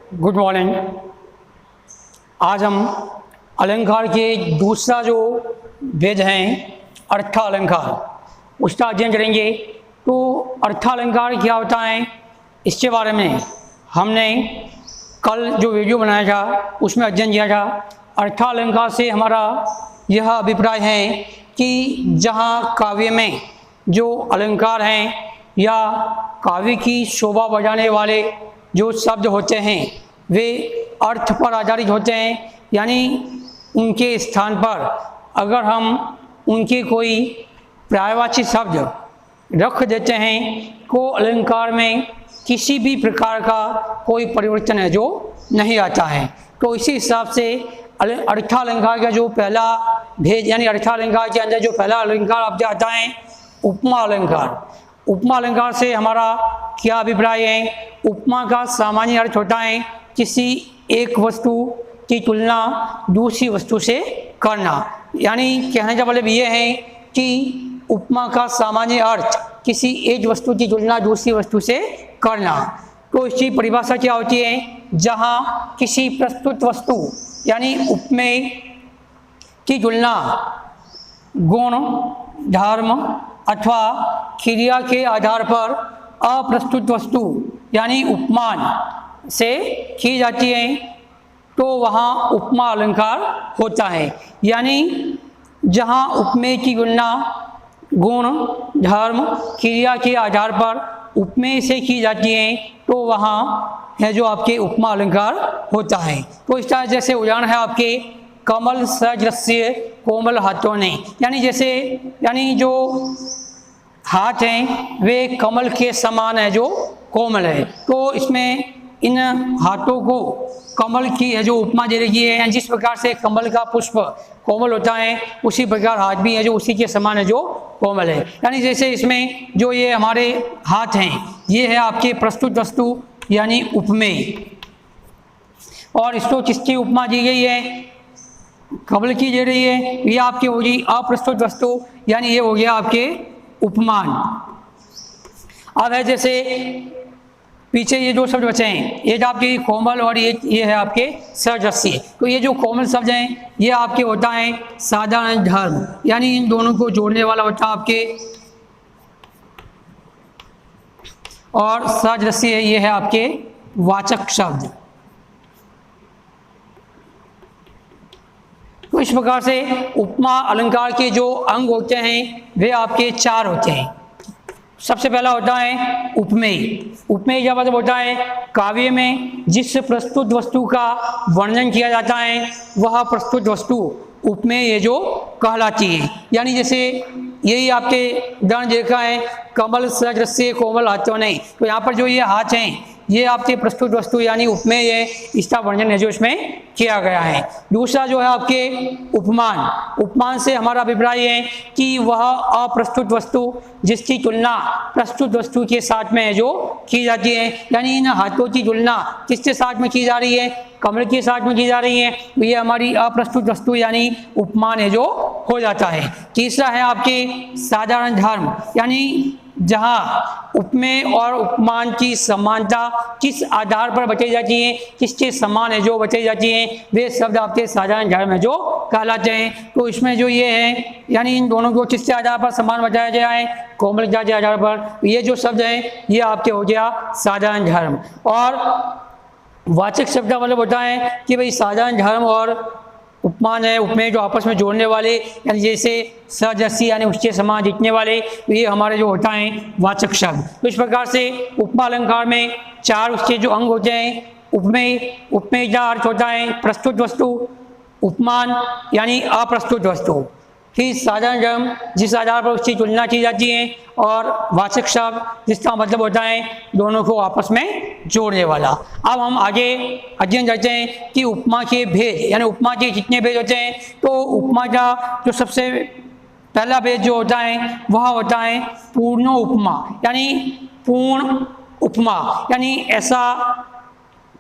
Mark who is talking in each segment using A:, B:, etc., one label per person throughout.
A: Good morning. आज हम अलंकार के दूसरा जो भेद हैं अर्थालंकार उसका अध्ययन करेंगे। तो अर्थालंकार क्या होता है इसके बारे में हमने कल जो वीडियो बनाया था उसमें अध्ययन किया था। अर्थालंकार से हमारा यह अभिप्राय है कि जहाँ काव्य में जो अलंकार हैं या काव्य की शोभा बढ़ाने वाले जो शब्द होते हैं वे अर्थ पर आधारित होते हैं, यानी उनके स्थान पर अगर हम उनके कोई पर्यायवाची शब्द रख देते हैं तो अलंकार में किसी भी प्रकार का कोई परिवर्तन है जो नहीं आता है। तो इसी हिसाब से अर्थालंकार का जो पहला भेद यानी अर्थालंकार के अंदर जो पहला अलंकार आपके आता है उपमा अलंकार। उपमा अलंकार से हमारा क्या अभिप्राय है? उपमा का सामान्य अर्थ होता है किसी एक वस्तु की तुलना दूसरी वस्तु से करना, यानी कहने का मतलब ये है कि उपमा का सामान्य अर्थ किसी एक वस्तु की तुलना दूसरी वस्तु से करना। तो इसकी परिभाषा क्या होती है? जहाँ किसी प्रस्तुत वस्तु यानी उपमेय की तुलना गुण, धर्म अथवा क्रिया के आधार पर अप्रस्तुत वस्तु यानी उपमान से की जाती है तो वहाँ उपमा अलंकार होता है। यानी जहाँ उपमेय की तुलना गुण, धर्म, क्रिया के आधार पर उपमेय से की जाती है तो वहाँ है जो आपके उपमा अलंकार होता है। तो इस तरह जैसे उदाहरण है आपके कमल सजस्य कोमल हाथों ने, यानी जो हाथ हैं वे कमल के समान है जो कोमल है। तो इसमें इन हाथों को कमल की है जो उपमा दे रही है। जिस प्रकार से कमल का पुष्प कोमल होता है उसी प्रकार हाथ भी है जो उसी के समान है जो कोमल है। यानी जैसे इसमें जो ये हमारे हाथ हैं ये है आपके प्रस्तुत वस्तु यानी उपमेय, और इसको किसकी उपमा दी गई है? कमल की दे रही है। ये आपके होगी अप्रस्तुत वस्तु यानी ये हो गया आपके उपमान। अब है जैसे पीछे ये दो शब्द बचे हैं, एक आपके कोमल और ये है आपके सजस्य। तो ये जो कोमल शब्द हैं ये आपके होता है साधारण धर्म, यानी इन दोनों को जोड़ने वाला होता है आपके, और सजस्य ये है आपके वाचक शब्द। तो इस प्रकार से उपमा अलंकार के जो अंग होते हैं वे आपके चार होते हैं। सबसे पहला होता है उपमेय। उपमेय क्या मतलब होता है? काव्य में जिस प्रस्तुत वस्तु का वर्णन किया जाता है वह प्रस्तुत वस्तु उपमेय ये जो कहलाती है। यानी जैसे यही आपके उदाहरण देखा है कमल सजस्य कोमल हाथों ने, तो यहाँ पर जो ये हाथ हैं ये आपके प्रस्तुत वस्तु यानी उपमेय है, इसका वर्णन है जो इसमें किया गया है। दूसरा जो है आपके उपमान। उपमान से हमारा अभिप्राय है कि वह अप्रस्तुत वस्तु जिसकी तुलना प्रस्तुत वस्तु के साथ में है जो की जाती है, यानी इन हाथों की तुलना किसके साथ में की जा रही है? कमल के साथ में की जा रही है, तो ये हमारी अप्रस्तुत वस्तु यानी उपमान है जो हो जाता है। तीसरा है आपके साधारण धर्म, यानी जहाँ उपमेय और उपमान की समानता किस आधार पर बताई जाती है, किसके समान है जो बताई जाती है, वे शब्द आपके साधारण धर्म है जो कहलाते हैं। तो इसमें जो ये है यानी इन दोनों को किसके आधार पर समान बताया गया है? कोमलता के आधार पर। ये जो शब्द हैं ये आपके हो गया साधारण धर्म। और वाचक शब्द का मतलब होता है कि भाई साधारण धर्म और उपमान है उपमेय जो आपस में जोड़ने वाले, यानी जैसे सजस्य यानी उसके समान दिखने वाले, तो ये हमारे जो होता है वाचक शब्द। तो इस प्रकार से उपमा अलंकार में चार उसके जो अंग होते हैं। उपमेय का अर्थ होता है प्रस्तुत वस्तु, उपमान यानी अप्रस्तुत वस्तु, फिर साधारण धर्म जिस आधार पर उसकी तुलना की जाती है, और वाचक शब्द जिसका मतलब होता है दोनों को आपस में जोड़ने वाला। अब हम आगे अध्ययन करते हैं कि उपमा के भेद यानी उपमा के कितने भेद होते हैं। तो उपमा का जो सबसे पहला भेद जो होता है वह होता है पूर्ण उपमा, यानी पूर्ण उपमा, यानी ऐसा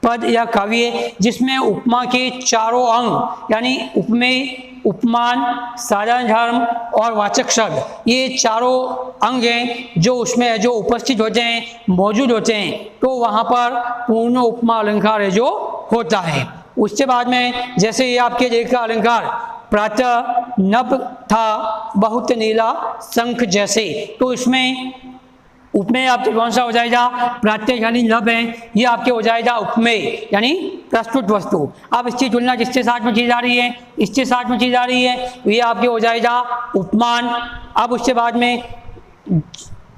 A: पद या काव्य जिसमें उपमा के चारों अंग यानी उपमेय, उपमान, साधारण धर्म और वाचक शब्द ये चारों अंग हैं जो उसमें जो उपस्थित होते हैं, मौजूद होते हैं, तो वहाँ पर पूर्ण उपमा अलंकार है जो होता है। उसके बाद में जैसे ये आपके देखा अलंकार प्रातः नभ था बहुत नीला शंख जैसे, तो इसमें उपमेय आपके कौन सा हो जाएगा, प्रातः यानी नभ है, ये आपके हो जाएगा उपमेय यानी प्रस्तुत वस्तु। अब इसकी तुलना किसके साथ में की जा रही है, इसके साथ में की जा रही है, तो ये आपके हो जाएगा उपमान। अब उसके बाद में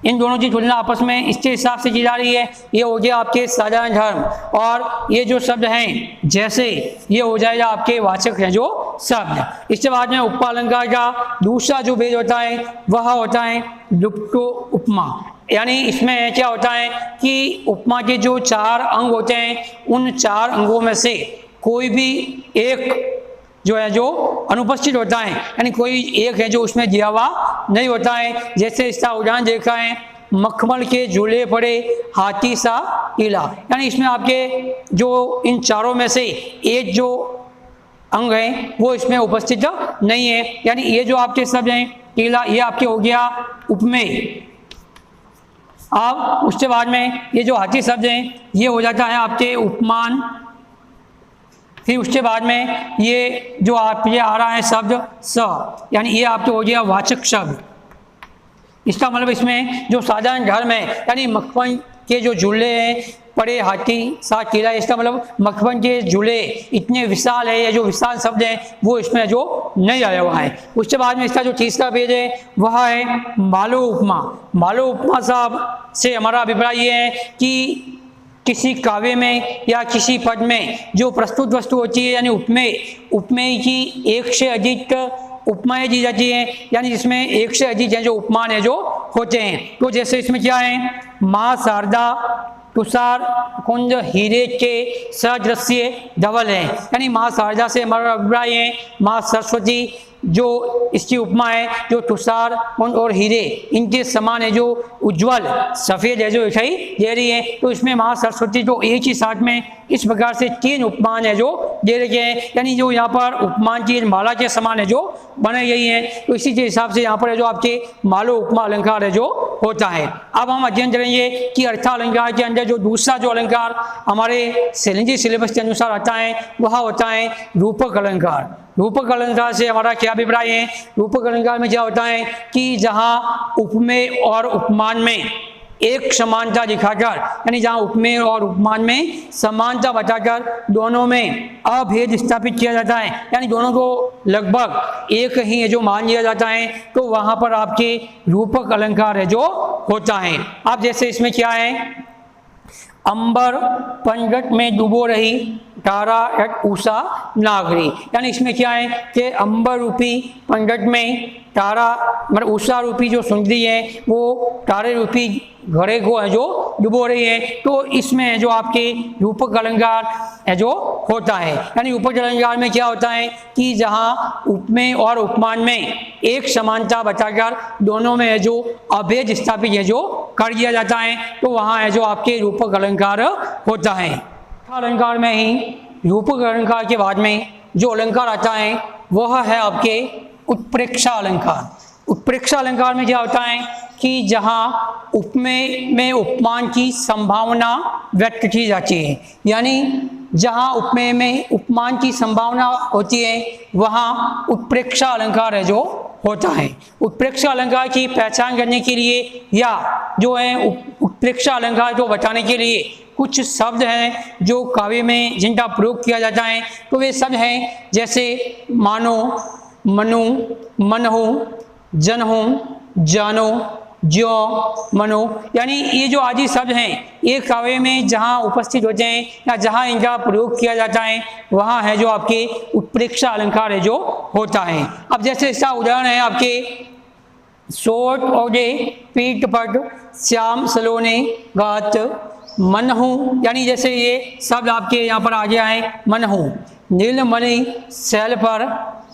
A: इन दोनों की तुलना आपस में इसके हिसाब से की जा रही है, ये हो गया आपके साधारण धर्म, और ये जो शब्द हैं जैसे ये हो जाएगा आपके वाचक हैं जो शब्द। इसके बाद में उपमालंकार का दूसरा जो भेद होता है वह होता है लुप्तो उपमा, यानी इसमें क्या होता है कि उपमा के जो चार अंग होते हैं उन चार अंगों में से कोई भी एक जो है जो अनुपस्थित होता है, यानी कोई एक है जो उसमें दिया हुआ नहीं होता है। जैसे इसका उदाहरण देखा है मखमल के झूले पड़े हाथी सा टीला, यानी इसमें आपके जो इन चारों में से एक जो अंग है वो इसमें उपस्थित नहीं है, यानी ये जो आपके शब्द हैं टीला ये आपके हो गया उपमेय। अब उसके बाद में ये जो हाथी शब्द हैं ये हो जाता है आपके उपमान। फिर उसके बाद में ये जो आप ये आ रहा है शब्द स, यानी ये आपके हो गया वाचक शब्द। इसका मतलब इसमें जो साधारण धर्म है यानी मखमल के जो झूले हैं पड़े हाथी सा टीला, इसका मतलब मखमल के झूले इतने विशाल है, ये जो विशाल शब्द है वो इसमें जो नहीं आया हुआ है। उसके बाद में इसका जो तीसरा भेद है वह है मालो उपमा। मालो उपमा साहब से हमारा अभिप्राय ये है कि किसी काव्य में या किसी पद में जो प्रस्तुत वस्तु होती है यानी उपमेय, उपमेय की एक से अधिक उपमाएं दी जाती हैं, यानी जिसमें एक से अधिक हैं जो उपमान है जो होते हैं। तो जैसे इसमें क्या है माँ शारदा तुषार कुंज हीरे के सदृश्य धवल है, यानी माँ शारदा से हमारा अभिप्राय है माँ सरस्वती जो इसकी उपमा है जो तुषार कुंज और हीरे इनके समान है जो उज्जवल सफ़ेद है जो दिखाई दे रही है। तो इसमें माँ सरस्वती जो एक ही साथ में इस प्रकार से तीन उपमान है जो दे रखे हैं, यानी जो यहाँ पर उपमान की माला के समान है जो बनाई गई है, तो इसी के हिसाब से यहाँ पर है जो आपके मालो उपमा अलंकार है जो होता है। अब हम अध्ययन करेंगे कि अर्थालंकार के अंदर जो दूसरा जो अलंकार हमारे सिलेंजी सिलेबस के अनुसार आता है वह होता है रूपक अलंकार। रूपक अलंकार से हमारा क्या अभिप्राय है, रूपक अलंकार में क्या होता है कि जहाँ उपमेय और उपमान में एक समानता दिखाकर, यानी जहाँ उपमेय और उपमान में समानता बताकर दोनों में अभेद स्थापित किया जाता है, यानी दोनों को लगभग एक ही है जो मान लिया जाता है, तो वहाँ पर आपके रूपक अलंकार है जो होता है। अब जैसे इसमें क्या है अंबर पंजट में डूबो रही तारा एक उषा नागरी, यानी इसमें क्या है कि अंबर रूपी पंजट में तारा मतलब उषा रूपी जो सुंदरी है वो तारे रूपी घड़े को है जो डुबो रही है, तो इसमें जो आपके रूपक अलंकार है जो होता है। यानी रूपक अलंकार में क्या होता है कि जहाँ उपमेय और उपमान में एक समानता बताकर दोनों में है जो अभेद स्थापित है जो कर दिया जाता है, तो वहाँ है जो आपके रूपक अलंकार होता है। अलंकार में ही रूपक अलंकार के बाद में जो अलंकार आता है वह है आपके उत्प्रेक्षा अलंकार। उत्प्रेक्षा अलंकार में क्या होता है कि जहाँ उपमेय में उपमान की संभावना व्यक्त की जाती है, यानी जहाँ उपमेय में उपमान की संभावना होती है वहाँ उत्प्रेक्षा अलंकार है जो होता है। उत्प्रेक्षा अलंकार की पहचान करने के लिए या जो है उत्प्रेक्षा अलंकार को बताने के लिए कुछ शब्द हैं जो काव्य में जिनका प्रयोग किया जाता है, तो वे शब्द हैं जैसे मानो, मनु, मनहु, जनहु, जानो, ज्यो, मनो, यानी ये जो आदि शब्द हैं ये काव्य में जहाँ उपस्थित होते हैं या जहाँ इनका प्रयोग किया जाता है वहाँ है जो आपके उत्प्रेक्षा अलंकार है जो होता है। अब जैसे इसका उदाहरण है आपके सोट ओडे पीठ पट श्याम सलोने गात मनहु, यानी जैसे ये शब्द आपके यहाँ पर आ गया है मनहु, नीलमणि शैल पर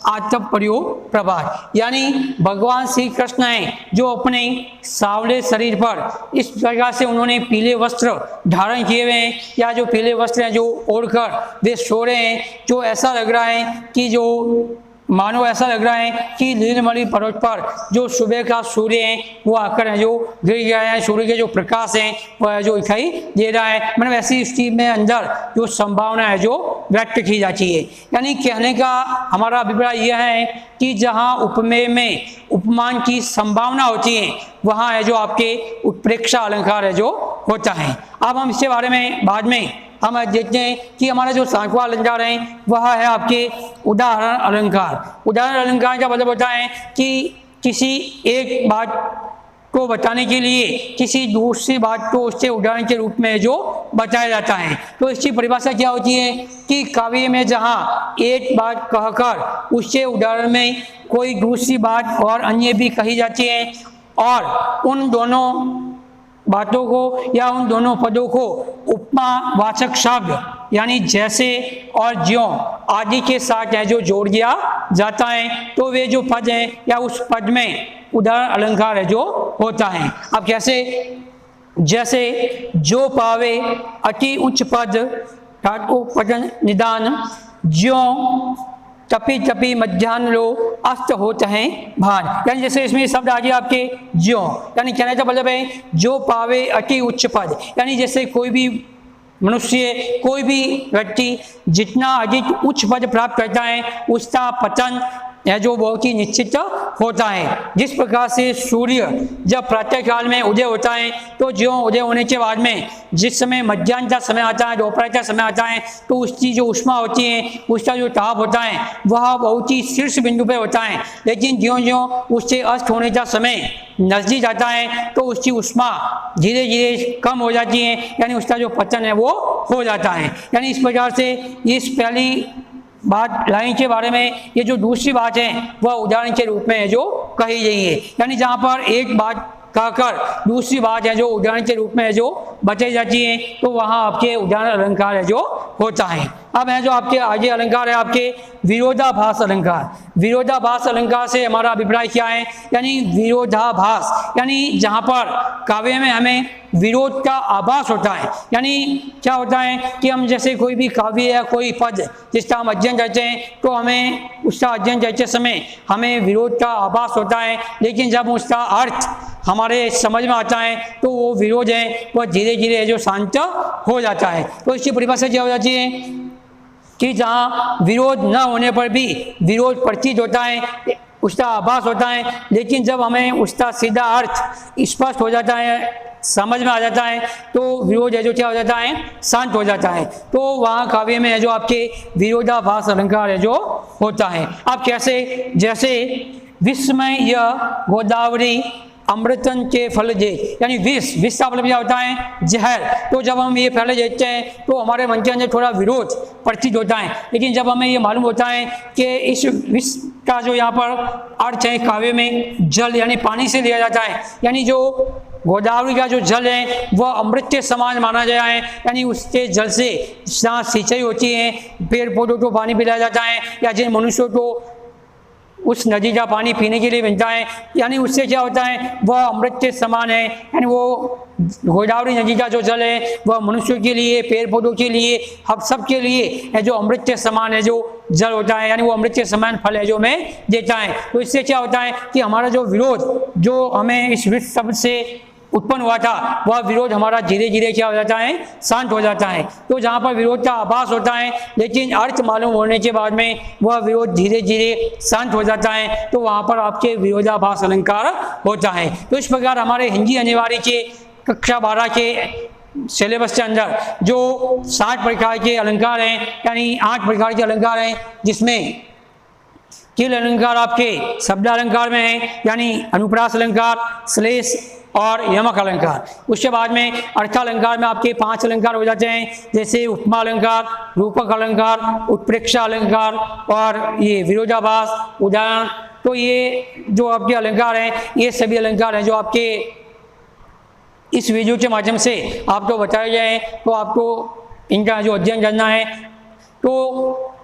A: आतप पर्यो प्रभात, यानी भगवान श्री कृष्ण हैं जो अपने सांवले शरीर पर इस प्रकार से उन्होंने पीले वस्त्र धारण किए हुए हैं, या जो पीले वस्त्र हैं जो ओढ़कर वे सो रहे हैं, जो ऐसा लग रहा है कि जो मानो ऐसा लग रहा है कि नीलमणि पर्वत पर जो सुबह का सूर्य है वो आकर है जो गिर गया है, सूर्य के जो प्रकाश है वह जो दिखाई दे रहा है। मतलब ऐसी स्थिति में अंदर जो संभावना है जो व्यक्त की जाती है। यानी कहने का हमारा अभिप्राय यह है कि जहाँ उपमेय में उपमान की संभावना होती है वहाँ है जो आपके उत्प्रेक्षा अलंकार है जो होता है। अब हम इसके बारे में बाद में हम देखते हैं कि हमारा जो 7वां अलंकार है वह है आपके उदाहरण अलंकार। उदाहरण अलंकार का मतलब होता है कि किसी एक बात को बताने के लिए किसी दूसरी बात को उससे उदाहरण के रूप में जो बताया जाता है। तो इसकी परिभाषा क्या होती है कि काव्य में जहाँ एक बात कहकर उससे उदाहरण में कोई दूसरी बात और अन्य भी कही जाती है और उन दोनों बातों को या उन दोनों पदों को उपमा वाचक शब्द यानी जैसे और ज्यों आदि के साथ है जो जोड़ दिया जाता है, तो वे जो पद हैं या उस पद में उदाहरण अलंकार है जो होता है। अब कैसे? जैसे जो पावे अति उच्च पद धातु पदन निदान, ज्यों तपी तपी मध्यान्ह लो अस्त होते हैं भान, यानी जैसे इसमें शब्द आ गया आपके ज्यों, यानी कहने का मतलब है जो पावे अति उच्च पद, यानी जैसे कोई भी मनुष्य कोई भी व्यक्ति जितना अधिक उच्च पद प्राप्त करता है उसका पतन है जो बहुत ही निश्चित होता है। जिस प्रकार से सूर्य जब प्रातः काल में उदय होता है तो ज्यों उदय होने के बाद में जिस समय मध्याह्न का समय आता है, दोपहर का समय आता है, तो उसकी जो ऊष्मा होती है, उसका जो ताप होता है वह बहुत ही शीर्ष बिंदु पे होता है, लेकिन ज्यों ज्यों उससे अस्त होने का समय नजदीक आता है तो उसकी ऊष्मा धीरे धीरे कम हो जाती है, यानी उसका जो पतन है वो हो जाता है। यानी इस प्रकार से इस पहली बात लाइन के बारे में ये जो दूसरी बात है वह उदाहरण के रूप में है जो कही गई है, यानी जहाँ पर एक बात कहकर दूसरी बात है जो उदाहरण के रूप में है जो बताई जाती है तो वहाँ आपके उदाहरण अलंकार है जो होता है। अब है जो आपके आगे अलंकार है आपके विरोधाभास अलंकार। विरोधाभास अलंकार से हमारा अभिप्राय क्या है? यानी विरोधाभास यानी जहाँ पर काव्य में हमें विरोध का आभास होता है। यानी क्या होता है कि हम जैसे कोई भी काव्य या कोई पद जिसका हम अध्ययन करते हैं तो हमें उसका अध्ययन करते समय हमें विरोध का आभास होता है, लेकिन जब उसका अर्थ हमारे समझ में आता है तो वो विरोध है वह धीरे धीरे जो शांत हो जाता है। तो इसकी परिभाषा क्या हो जाती है कि जहाँ विरोध न होने पर भी विरोध प्रतीत होता है, उसका आभास होता है, लेकिन जब हमें उसका सीधा अर्थ स्पष्ट हो जाता है, समझ में आ जाता है, तो विरोध है जो क्या हो जाता है, शांत हो जाता है। तो वहाँ काव्य में है जो आपके विरोधाभास अलंकार है जो होता है। अब कैसे? जैसे विस्मय या गोदावरी अमृतन के फल दे, यानी विष का मतलब क्या होता है? जहर। तो जब हम ये फल देखते हैं तो हमारे मन के अंदर थोड़ा विरोध प्रतीत होता है, लेकिन जब हमें ये मालूम होता है कि इस विष का जो यहाँ पर अर्थ है काव्य में जल यानी पानी से लिया जाता है, यानी जो गोदावरी का जो जल है वह अमृत के समान माना गया है, यानी उसके जल से जहाँ सिंचाई होती है, पेड़ पौधों को पानी पिलाया जाता है या जिन मनुष्यों को उस नदी का पानी पीने के लिए मिलता है, यानी उससे क्या होता है वह अमृत के समान है। यानी वो गोदावरी नदी का जो जल है वह मनुष्यों के लिए, पेड़ पौधों के लिए, हम सब के लिए है जो अमृत के समान है जो जल होता है, यानी वो अमृत के समान फल है जो हमें देता है। तो इससे क्या होता है कि हमारा जो विरोध जो हमें इस विष शब्द से उत्पन्न हुआ था वह विरोध हमारा धीरे धीरे क्या हो जाता है, शांत हो जाता है। तो जहाँ पर विरोध का आभास होता है लेकिन अर्थ मालूम होने के बाद में वह विरोध धीरे धीरे शांत हो जाता है, तो वहाँ पर आपके विरोधाभास अलंकार होता है। तो इस प्रकार हमारे हिंदी अनिवार्य के कक्षा 12 के सिलेबस के अंदर जो 60 प्रकार के अलंकार हैं, यानी 8 प्रकार के अलंकार हैं, जिसमें किल अलंकार आपके शब्द अलंकार में है, यानी अनुप्रास अलंकार, श्लेष और यमक अलंकार। उसके बाद में अर्थालंकार में आपके 5 अलंकार हो जाते हैं, जैसे उपमा अलंकार, रूपक अलंकार, उत्प्रेक्षा अलंकार और ये विरोधाभास उदाहरण। तो ये जो आपके अलंकार हैं ये सभी अलंकार हैं जो आपके इस वीडियो के माध्यम से आपको बताए गए हैं, तो आपको इनका जो अध्ययन करना है। तो